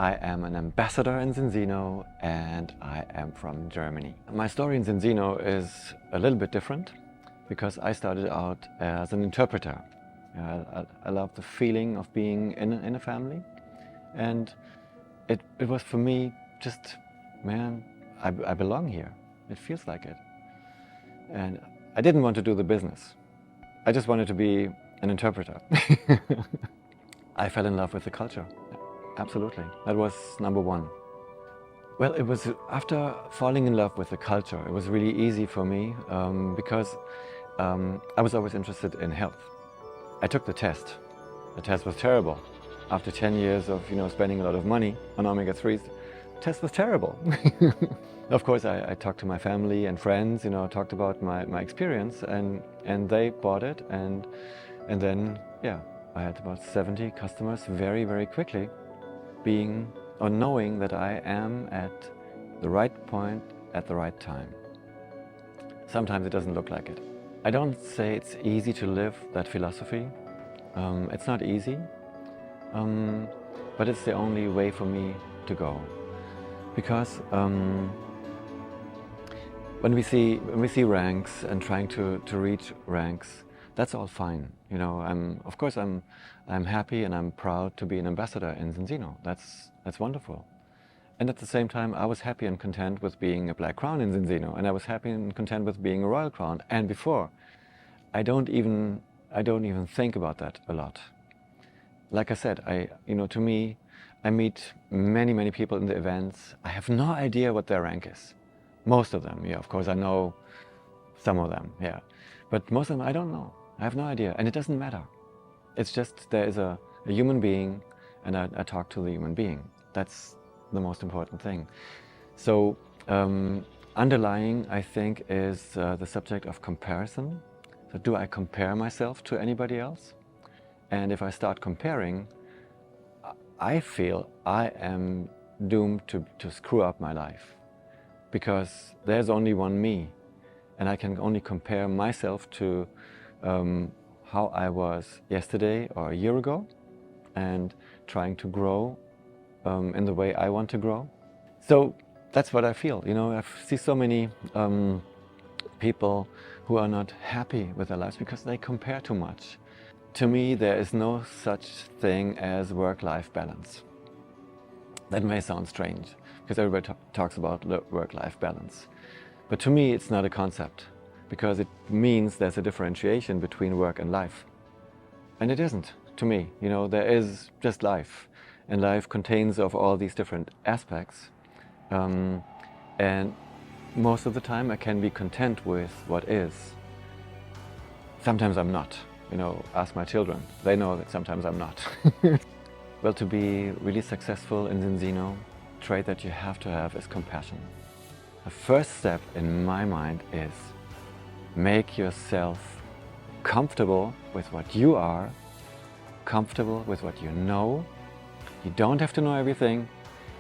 I am an ambassador in Zinzino and I am from Germany. My story in Zinzino is a little bit different because I started out as an interpreter. I love the feeling of being in a family, and it was for me just, man, I belong here. It feels like it. And I didn't want to do the business. I just wanted to be an interpreter. I fell in love with the culture. Absolutely. That was number one. Well, it was after falling in love with the culture, it was really easy for me because I was always interested in health. I took the test. The test was terrible. After 10 years of spending a lot of money on omega-3s, the test was terrible. Of course, I talked to my family and friends, talked about my experience, and they bought it, and then, yeah, I had about 70 customers very, very quickly, knowing that I am at the right point at the right time. Sometimes it doesn't look like it. I don't say it's easy to live that philosophy. It's not easy, but it's the only way for me to go. Because when we see ranks and trying to reach ranks, that's all fine. Of course I'm happy and I'm proud to be an ambassador in Zinzino. That's wonderful. And at the same time, I was happy and content with being a Black Crown in Zinzino, and I was happy and content with being a Royal Crown. And before, I don't even think about that a lot. Like I said, to me, I meet many people in the events. I have no idea what their rank is. Most of them, yeah. Of course, I know some of them, yeah. But most of them, I don't know. I have no idea, and it doesn't matter. It's just there is a human being, and I talk to the human being. That's the most important thing. So underlying, I think, is the subject of comparison. So do I compare myself to anybody else? And if I start comparing, I feel I am doomed to screw up my life, because there's only one me, and I can only compare myself to how I was yesterday or a year ago, and trying to grow in the way I want to grow. So that's what I feel. I see so many people who are not happy with their lives because they compare too much. To me, there is no such thing as work-life balance. That may sound strange because everybody talks about work-life balance. But to me, it's not a concept, because it means there's a differentiation between work and life. And it isn't, to me. There is just life. And life contains of all these different aspects. And most of the time I can be content with what is. Sometimes I'm not. Ask my children. They know that sometimes I'm not. Well, to be really successful in Zinzino, the trait that you have to have is compassion. The first step in my mind is make yourself comfortable with what you are, comfortable with what you know. You don't have to know everything.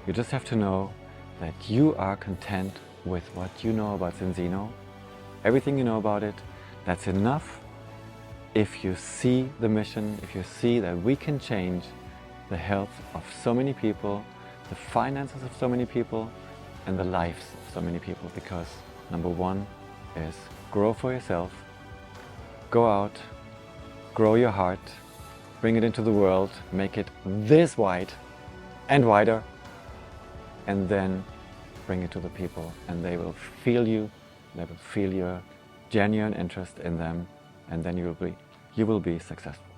You just have to know that you are content with what you know about Zinzino. Everything you know about it, that's enough. If you see the mission, if you see that we can change the health of so many people, the finances of so many people, and the lives of so many people, because number one is grow for yourself, go out, grow your heart, bring it into the world, make it this wide and wider, and then bring it to the people, and they will feel you, they will feel your genuine interest in them, and then you will be successful.